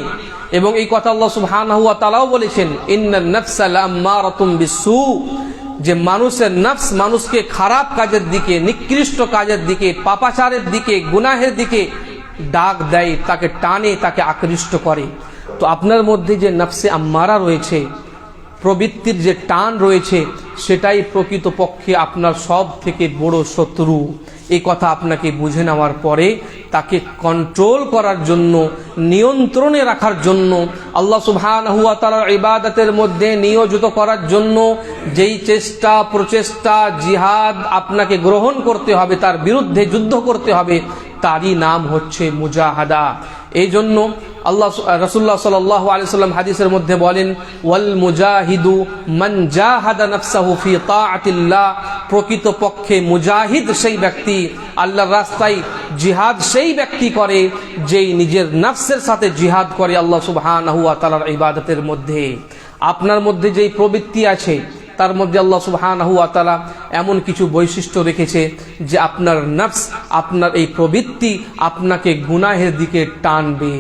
[SPEAKER 1] এবং এই কথা আল্লাহ সুবহানাহু ওয়া তাআলাও বলেছেন, ইন্নান নাফসা লাআম্মারাতুম বিসসু, যে মানুষের নফস মানুষকে খারাপ কাজের দিকে, নিকৃষ্ট কাজের দিকে, পাপাচারের দিকে, গুনাহের দিকে ডাক দেয়, তাকে টানে, তাকে আকৃষ্ট করে। তো আপনার মধ্যে যে নফসে আম্মারা রয়েছে, প্রবৃত্তির যে টান রয়েছে, সেটাই প্রকৃতপক্ষে আপনার সব থেকে বড় শত্রু। এই কথা আপনাকে বুঝে নেওয়ার পরে তাকে কন্ট্রোল করার জন্য, নিয়ন্ত্রণে রাখার জন্য, আল্লাহ সুবহানাহু ওয়া তাআলার ইবাদতের মধ্যে নিয়োজিত করার জন্য যেই চেষ্টা প্রচেষ্টা জিহাদ আপনাকে গ্রহণ করতে হবে, তার বিরুদ্ধে যুদ্ধ করতে হবে, তারই নাম হচ্ছে মুজাহাদা। এই জন্য আল্লাহ রাসূলুল্লাহ সাল্লাল্লাহু আলাইহি ওয়াসাল্লাম হাদিসের মধ্যে বলেন, ওয়াল মুজাহিদু মান জাহাদা নাফসাহু ফি তাআতিল্লাহ, প্রকৃতপক্ষে মুজাহিদ সেই ব্যক্তি, আল্লাহর রাস্তায় জিহাদ সেই ব্যক্তি করে যেই নিজের নফসের সাথে জিহাদ করে আল্লাহ সুবহানাহু ওয়া তাআলার ইবাদতের মধ্যে। আপনার মধ্যে যেই প্রবৃত্তি আছে তার মধ্যে আল্লাহ সুবহানাহু ওয়া তাআলা এমন কিছু বৈশিষ্ট্য রেখেছে যে আপনার নফস, আপনার এই প্রবৃত্তি আপনাকে গুনাহের দিকে টানবে,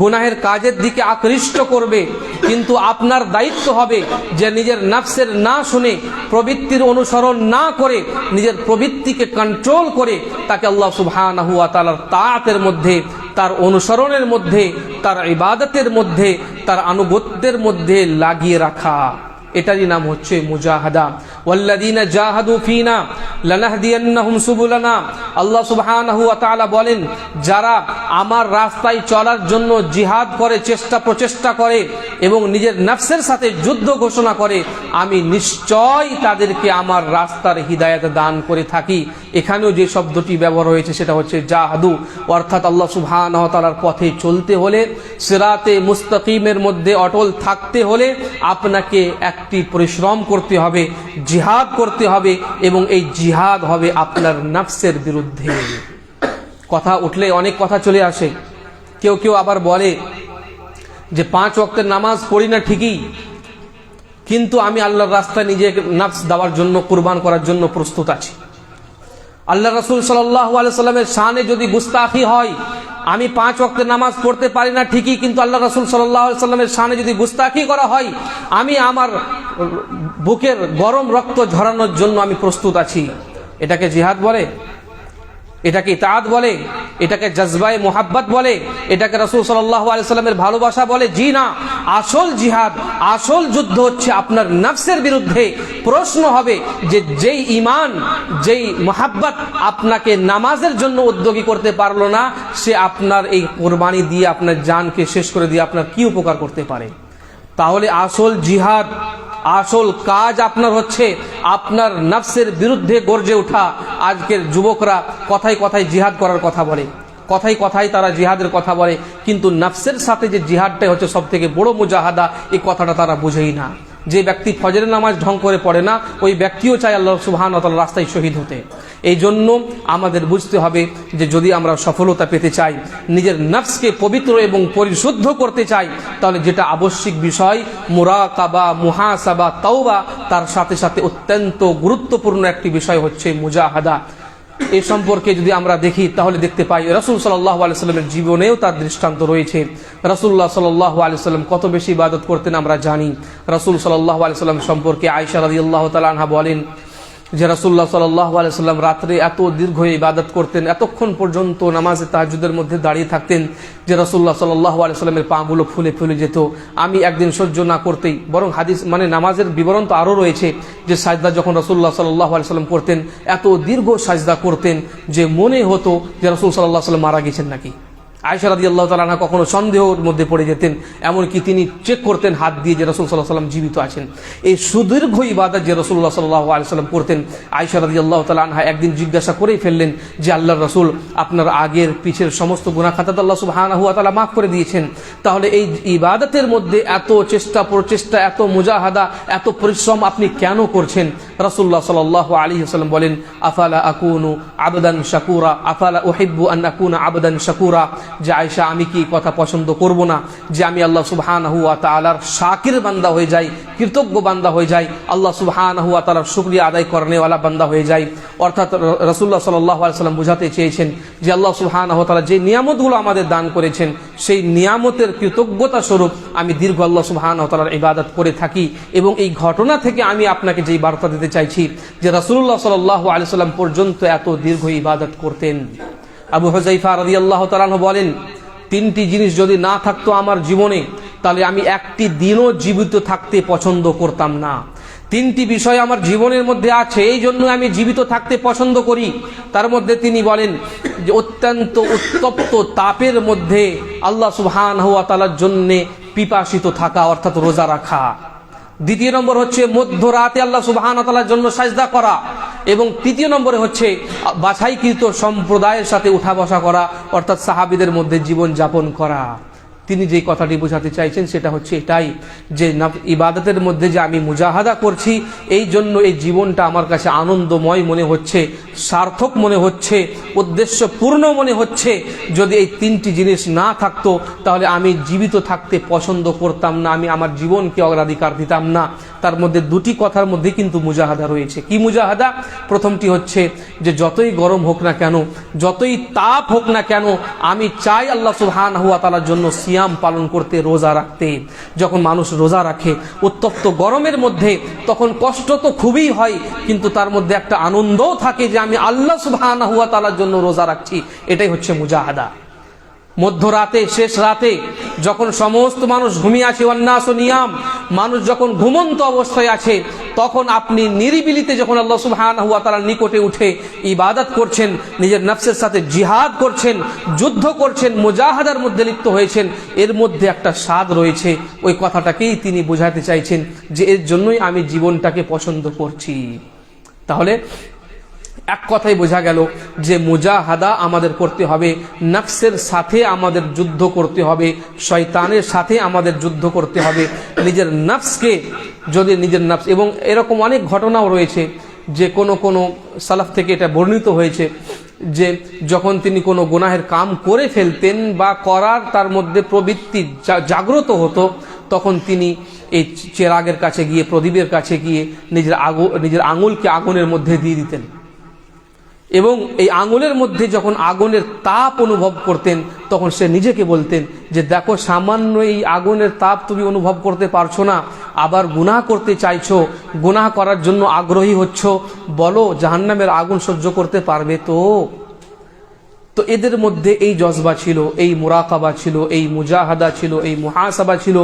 [SPEAKER 1] গুনাহের কাজের দিকে আকৃষ্ট করবে। কিন্তু আপনার দায়িত্ব হবে যে নিজের নফসের না শুনে, প্রবৃত্তির অনুসরণ না করে, নিজের প্রবৃত্তিকে কন্ট্রোল করে তাকে আল্লাহ সুবহানাহু ওয়া তাআলার তাআতের মধ্যে, তার অনুসরণের মধ্যে, তার ইবাদতের মধ্যে, তার আনুগত্যের মধ্যে লাগিয়ে রাখা। এটারই নাম হচ্ছে মুজাহাদা। ওয়াল্লাযীনা জাহাদু ফীনা লানাহদিয়ান্নাহুম সুবুলানা, আল্লাহ সুবহানাহু ওয়া তাআলা বলেন, যারা আমার রাস্তায় চলার জন্য জিহাদ করে, চেষ্টা প্রচেষ্টা করে এবং নিজের নফসের সাথে যুদ্ধ ঘোষণা করে, আমি নিশ্চয় তাদেরকে আমার রাস্তার হিদায়াত দান করে থাকি। এখানেও যে শব্দটি ব্যবহার হয়েছে সেটা হচ্ছে জাহাদু, অর্থাৎ আল্লাহ সুবহানাহু ওয়া তাআলার পথে চলতে হলে, সিরাতে মুস্তাকিমের মধ্যে অটল থাকতে হলে আপনাকে একটি পরিশ্রম করতে হবে, জিহাদ করতে হবে, এবং এই জিহাদ হবে আপনার নফসের বিরুদ্ধে। কথা উঠলে অনেক কথা চলে আসে। কেউ কেউ আবার বলে যে 5 ওয়াক্তের নামাজ পড়ি না ঠিকই, কিন্তু আমি আল্লাহর রাস্তায় নিজেকে নফস দেওয়ার জন্য, কুরবান করার জন্য প্রস্তুত আছি। আল্লাহ রাসূল সাল্লাল্লাহু আলাইহি ওয়াসাল্লামের শানে যদি গুস্তাখি হয়, আমি 5 ওয়াক্তের নামাজ পড়তে পারি না ঠিকই, কিন্তু আল্লাহ রাসূল সাল্লাল্লাহু আলাইহি ওয়াসাল্লামের শানে যদি গুস্তাখি করা হয়, আমি আমার বুকের গরম রক্ত ঝরানোর জন্য আমি প্রস্তুত আছি। এটাকে জিহাদ বলে? এটাকে ইতাআত বলে? এটাকে জজবায়ে মুহাব্বত বলে? এটাকে রাসূল সাল্লাল্লাহু আলাইহি ওয়াসাল্লামের ভালোবাসা বলে? জি না, আসল জিহাদ, আসল যুদ্ধ হচ্ছে আপনার নফসের বিরুদ্ধে। প্রশ্ন হবে যে যেই ঈমান, যেই মুহাব্বত আপনাকে নামাজের জন্য উদ্যোগী করতে পারলো না, সে আপনার এই কুরবানি দিয়ে, আপনার জানকে শেষ করে দিয়ে আপনার কি উপকার করতে পারে? তাহলে আসল জিহাদ, আসল কাজ আপনার হচ্ছে আপনার নফসের বিরুদ্ধে গর্জে ওঠা। আজকের যুবকরা কথায় কথায় জিহাদ করার কথা বলে, কথায় কথায় তারা জিহাদের কথা বলে, কিন্তু নফসের সাথে যে জিহাদটাই হচ্ছে সব থেকে বড় মুজাহাদা, এই কথাটা তারা বুঝেই না। যে ব্যক্তি ফজরের নামাজ ঢং করে পড়ে না, ওই ব্যক্তিও চায় আল্লাহ সুবহানাহু ওয়া তাআলার রাস্তায় শহীদ হতে। এই জন্য আমাদের বুঝতে হবে যে যদি আমরা সফলতা পেতে চাই, নিজের নফসকে পবিত্র এবং পরিশুদ্ধ করতে চাই, তাহলে যেটা আবশ্যিক বিষয় মুরাকাবা, মুহাসাবা, তাওবা, তার সাথে সাথে অত্যন্ত গুরুত্বপূর্ণ একটি বিষয় হচ্ছে মুজাহাদা। এই সম্পর্কে যদি আমরা দেখি তাহলে দেখতে পাই রাসূল সাল্লাল্লাহু আলাইহি সাল্লামের জীবনেও তার দৃষ্টান্ত রয়েছে। রাসূলুল্লাহ সাল্লাল্লাহু আলাইহি সাল্লাম কত বেশি ইবাদত করতেন আমরা জানি। রাসূল সাল্লাল্লাহু আলাইহি সাল্লাম সম্পর্কে আয়েশা রাদিয়াল্লাহু তাআলা আনহা বলেন যে রাসূলুল্লাহ সাল্লাল্লাহু আলাইহি সাল্লাম রাত্রে এত দীর্ঘ ইবাদত করতেন, এতক্ষণ পর্যন্ত নামাজে তাহাজ্জুদের মধ্যে দাঁড়িয়ে থাকতেন যে রাসূলুল্লাহ সাল্লাল্লাহু আলাইহি সাল্লামের পাগুলো ফুলে ফুলে যেত। আমি একদিন সহ্য না করতেই, বরং হাদিস নামাজের বিবরণ তো আরও রয়েছে যে সাজদা যখন রাসূলুল্লাহ সাল্লাল্লাহু আলাইহি সাল্লাম করতেন, এত দীর্ঘ সাজদা করতেন যে মনে হতো যে রাসূল সাল্লাল্লাহু আলাইহি সাল্লাম মারা গেছেন নাকি। আয়েশা রাদিয়াল্লাহু তাআলা আনহা কখনো সন্দেহের মধ্যে পড়ে যেতেন, এমনকি তিনি চেক করতেন হাত দিয়ে যে রাসূল সাল্লাল্লাহু আলাইহি সাল্লাম জীবিত আছেন। এই সুদীর্ঘ ইবাদত যে রাসূলুল্লাহ সাল্লাল্লাহু আলাইহি সাল্লাম করতেন, আয়েশা রাদিয়াল্লাহু তাআলা আনহা একদিন জিজ্ঞাসা করেই ফেললেন যে আল্লাহর রাসূল, আপনার আগের পিছের সমস্ত গুনাহ খাতা আল্লাহ সুবহানাহু ওয়া তাআলা মাফ করে দিয়েছেন, তাহলে এই ইবাদতের মধ্যে এত চেষ্টা প্রচেষ্টা, এত মুজাহাদা, এত পরিশ্রম আপনি কেন করছেন? রাসূলুল্লাহ সাল্লাল্লাহু আলাইহি ওয়াসাল্লাম বলেন, আফালা আকুনু আবদান শাকুরা, আফালা উহিব্বু আন আকুনা আবদান শাকুরা, যে আয়েশা, আমি কি কথা পছন্দ করব না যে আমি আল্লাহ সুবহানাহু ওয়া তাআলার শাকির বান্দা হয়ে যাই, কৃতজ্ঞ বান্দা হয়ে যাই, আল্লাহ সুবহানাহু ওয়া তাআলার শুকরিয়া আদায় করনেওয়ালা বান্দা হয়ে যাই। অর্থাৎ রাসূলুল্লাহ সাল্লাল্লাহু আলাইহি ওয়াসাল্লাম বুঝাতে চেয়েছেন যে আল্লাহ সুবহানাহু ওয়া তাআলা যে নিয়ামতগুলো আমাদের দান করেছেন, সেই নিয়ামতের কৃতজ্ঞতা স্বরূপ আমি দীর্ঘ আল্লাহ সুবহানাহু ওয়া তাআলার ইবাদত করে থাকি। এবং এই ঘটনা থেকে আমি আপনাকে যেই বার্তা দিতে চাইছি যে রাসূলুল্লাহ সাল্লাল্লাহু আলাইহি ওয়াসাল্লাম পর্যন্ত এত দীর্ঘ ইবাদত করতেন। আবু হুযায়ফা রাদিয়াল্লাহু তাআলা বলেন, তিনটি জিনিস যদি না থাকতো আমার জীবনে, তাহলে আমি একটি দিনও জীবিত থাকতে পছন্দ করতাম না। তিনটি বিষয় আমার জীবনের মধ্যে আছে, এই জন্য আমি জীবিত থাকতে পছন্দ করি। তার মধ্যে তিনি বলেন যে অত্যন্ত উত্তপ্ত তাপের মধ্যে আল্লাহ সুবহানাহু ওয়া তাআলার জন্য পিপাসিত থাকা, অর্থাৎ রোজা রাখা। দ্বিতীয় নম্বর হচ্ছে মধ্যরাতে আল্লাহ সুবহানাহু ওয়া তাআলার জন্য সাজদা করা। এবং তৃতীয় নম্বরে হচ্ছে বাছাইকৃত সম্প্রদায়ের সাথে উঠা বসা করা, অর্থাৎ সাহাবীদের মধ্যে জীবন যাপন করা। তিনি যে কথাটি বোঝাতে চাইছেন সেটা হচ্ছে এটাই যে ইবাদতের মধ্যে যে আমি মুজাহাদা করছি, এই জন্য এই জীবনটা আমার কাছে আনন্দময় মনে হচ্ছে, সার্থক মনে হচ্ছে, উদ্দেশ্যপূর্ণ মনে হচ্ছে। যদি এই তিনটি জিনিস না থাকতো তাহলে আমি জীবিত থাকতে পছন্দ করতাম না, আমি আমার জীবনকে অগ্রাধিকার দিতাম না। তার মধ্যে দুটি কথার মধ্যে কিন্তু মুজাহাদা রয়েছে। কি মুজাহাদা? প্রথমটি হচ্ছে যে যতই গরম হোক না কেন, যতই তাপ হোক না কেন, আমি চাই আল্লাহ সুবহানাহু ওয়া তাআলার জন্য সিয়াম পালন করতে, রোজা রাখতে। যখন মানুষ রোজা রাখে উত্তপ্ত গরমের মধ্যে, তখন কষ্ট তো খুবই হয়, কিন্তু তার মধ্যে একটা আনন্দও থাকে যে আমি আল্লাহ সুবহানাহু ওয়া তাআলার জন্য রোজা রাখছি। এটাই হচ্ছে মুজাহাদা। মধ্যরাতে, শেষ রাতে, যখন সমস্ত মানুষ ঘুমিয়ে আছে, ওয়ান্নাসু নিয়াম, মানুষ যখন ঘুমন্ত অবস্থায় আছে, তখন আপনি নিরিবিলিতে যখন আল্লাহ সুবহানাহু ওয়া তাআলার নিকটে উঠে ইবাদত করছেন, নিজের নফসের সাথে জিহাদ করছেন, যুদ্ধ করছেন, মুজাহাদার মধ্যে লিপ্ত হয়েছেন, এর মধ্যে একটা স্বাদ রয়েছে। ওই কথাটাকেই তিনি বোঝাতে চাইছেন যে এর জন্যই আমি জীবনটাকে পছন্দ করছি। তাহলে এক কথাই বোঝা গেল যে মুজাহাদা আমাদের করতে হবে, নফসের সাথে আমাদের যুদ্ধ করতে হবে, শয়তানের সাথে আমাদের যুদ্ধ করতে হবে। নিজের নফসকে যদি নিজের নফস, এবং এরকম অনেক ঘটনাও রয়েছে যে কোনো সালাফ থেকে এটা বর্ণিত হয়েছে যে যখন তিনি কোনো গুনাহের কাম করে ফেলতেন বা করার তার মধ্যে প্রবৃত্তি জাগ্রত হতো, তখন তিনি এই চেরাগের কাছে গিয়ে, প্রদীপের কাছে গিয়ে নিজের আঙুলকে আগুনের মধ্যে দিয়ে দিতেন। এবং এই আঙুলের মধ্যে যখন আগুনের তাপ অনুভব করতেন, তখন সে নিজেকে বলতেন যে দেখো, সামান্য এই আগুনের তাপ তুমি অনুভব করতে পারছো না, আবার গুনাহ করতে চাইছো, গুনাহ করার জন্য আগ্রহী হচ্ছ, বলো জাহান্নামের আগুন সহ্য করতে পারবে তো? তো এদের মধ্যে এই জজবা ছিল, এই মুরাকাবা ছিল, এই মুজাহাদা ছিল, এই মুহাসাবা ছিল।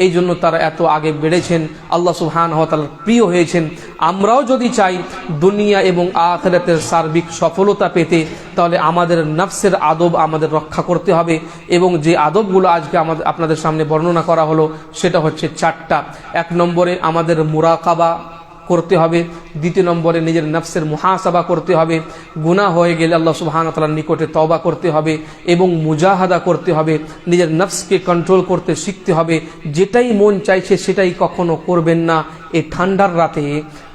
[SPEAKER 1] এই জন্য তারা এত আগে বেড়েছেন, আল্লাহ সুবহানাহু ওয়া তাআলার প্রিয় হয়েছেন। আমরাও যদি চাই দুনিয়া এবং আখিরাতের সার্বিক সফলতা পেতে, তাহলে আমাদের নফসের আদব আমাদের রক্ষা করতে হবে। এবং যে আদবগুলো আজকে আপনাদের সামনে বর্ণনা করা হলো সেটা হচ্ছে 4টা। 1 নম্বরে আমাদের মুরাকাবা করতে হবে, 2 নম্বরে নিজের নফসের মুহাসাবা করতে হবে, গুনাহ হয়ে গেলে আল্লাহ সুবহানাহু ওয়া তাআলার নিকটে তওবা করতে হবে, এবং মুজাহাদা করতে হবে, নিজের নফসকে কন্ট্রোল করতে শিখতে হবে। যেটাই মন চাইছে সেটাই কখনো করবেন না। এই ঠান্ডার রাতে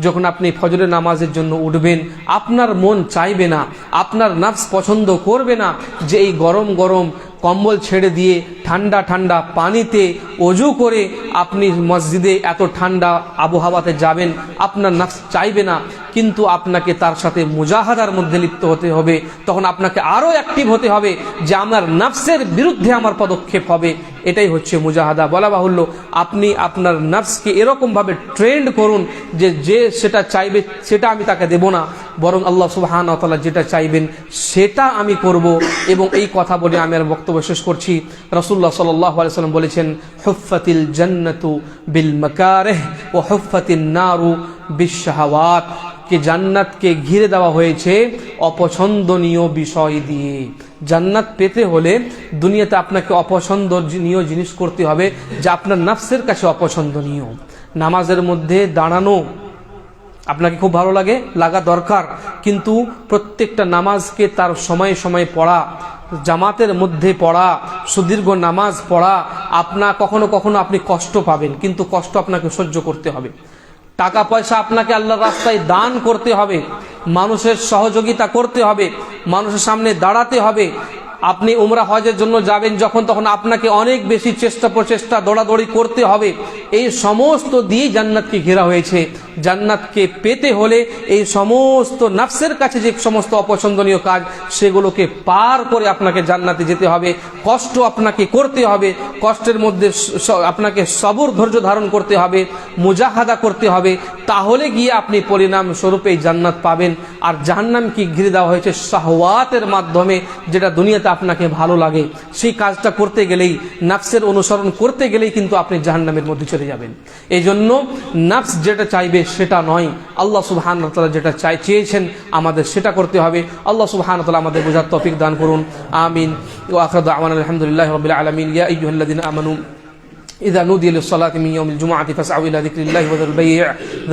[SPEAKER 1] যখন আপনি ফজরের নামাজের জন্য উঠবেন, আপনার মন চাইবে না, আপনার নফস পছন্দ করবে না যে এই গরম গরম কম্বল ছেড়ে দিয়ে ঠান্ডা ঠান্ডা পানিতে ওযু করে আপনি মসজিদে এত ঠান্ডা আবহাওয়াতে যাবেন। আপনার নফস চাইবে না, কিন্তু আপনাকে তার সাথে মুজাহাদার মধ্যে লিপ্ত হতে হবে। তখন আপনাকে আরো অ্যাক্টিভ হতে হবে যে আমার নফসের বিরুদ্ধে আমার পদক্ষেপ হবে। এটাই হচ্ছে মুজাহাদা। বলা বাহুল্য, আপনি আপনার নফসকে এরকম ভাবে ট্রেন্ড করুন যে সেটা চাইবে সেটা আমি তাকে দেব না, বরং আল্লাহ সুবহানাহু ওয়া তাআলা যেটা চাইবেন সেটা আমি করব। এবং এই কথা বলে আমি আর বক্তব্য শেষ করছি। রাসূলুল্লাহ সাল্লাল্লাহু আলাইহি ওয়াসাল্লাম বলেছেন, হুফফাতিল জান্নাতু বিল মাকারিহ ওয়া হুফফাতিন নারু বিশ-শাহাওয়াত, কে জান্নাতকে ঘিরে দেওয়া হয়েছে অপছন্দনীয় বিষয় দিয়ে। জান্নাত পেতে হলে দুনিয়াতে আপনাকে অপছন্দনীয় জিনিস করতে হবে যা আপনার নফসের কাছে অপছন্দনীয়। নামাজের মধ্যে দাঁড়ানো আপনাকে খুব ভালো লাগা দরকার, কিন্তু প্রত্যেকটা নামাজকে তার সময়ে সময়ে পড়া, জামাতের মধ্যে পড়া, সুদীর্ঘ নামাজ পড়া। কখনো কখনো আপনি কষ্ট পাবেন, কিন্তু কষ্ট আপনাকে সহ্য করতে হবে। টাকা পয়সা আপনাকে আল্লাহর রাস্তায় দান করতে হবে, মানুষের সহযোগিতা করতে হবে, মানুষের সামনে দাঁড়াতে হবে। আপনি উমরা হজের জন্য যাবেন যখন, তখন আপনাকে অনেক বেশি প্রচেষ্টা দৌড়াদৌড়ি করতে হবে। এই সমস্ত দিয়ে জান্নাতকে ঘেরা হয়েছে। জান্নাতকে পেতে হলে এই সমস্ত নফসের কাছে যে সমস্ত অপছন্দনীয় কাজ, সেগুলোকে পার করে আপনাকে জান্নাতে যেতে হবে। কষ্ট আপনাকে করতে হবে, কষ্টের মধ্যে আপনাকে সবর ধৈর্য ধারণ করতে হবে, মুজাহাদা করতে হবে। তাহলে গিয়ে আপনি পরিণাম স্বরূপ এই জান্নাত পাবেন। আর জাহান্নামকে ঘিরে দেওয়া হয়েছে শাহওয়াতের মাধ্যমে, যেটা দুনিয়াতে আপনাকে ভালো লাগে। সেই কাজটা করতে গেলেই, নফসের অনুসরণ করতে গেলেই কিন্তু আপনি জাহান্নামের মধ্যে চলে যাবেন। এই জন্য নফস যেটা চাইবে সেটা নয়, আল্লাহ সুবহানাহু ওয়া তাআলা যেটা চেয়েছেন আমাদের সেটা করতে হবে। আল্লাহ সুবহানাহু ওয়া তাআলা আমাদের বোঝার তৌফিক দান করুন। আমিন। ওয়া আখিরু দাওয়ানা আলহামদুলিল্লাহি রাব্বিল আলামিন। ইয়া আইয়ুহাল্লাযিনা আমানু إذا نودي للصلاة من يوم الجمعة فاسعوا إلى ذكر الله وذروا البيع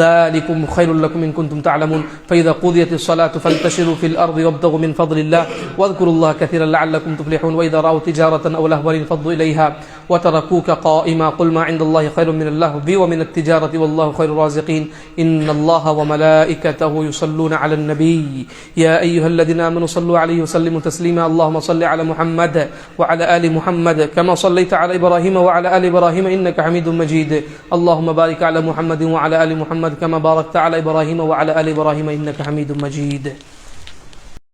[SPEAKER 1] ذلكم خير لكم إن كنتم تعلمون فإذا قضيت الصلاة فانتشروا في الأرض وابتغوا من فضل الله واذكروا الله كثيرا لعلكم تفلحون وإذا رأوا تجارة أو لهوا انفضوا إليها وتركوك قائما قل ما عند الله خير من اللهو ومن التجارة والله خير الرازقين إن الله وملائكته يصلون على النبي يا أيها الذين آمنوا صلوا عليه وسلموا تسليما اللهم صل على محمد وعلى آل محمد كما صليت على إبراهيم وعلى آل إبراهيم إنك حميد مجيد اللهم بارك على محمد وعلى آل محمد كما باركت على إبراهيم وعلى آل إبراهيم إنك حميد مجيد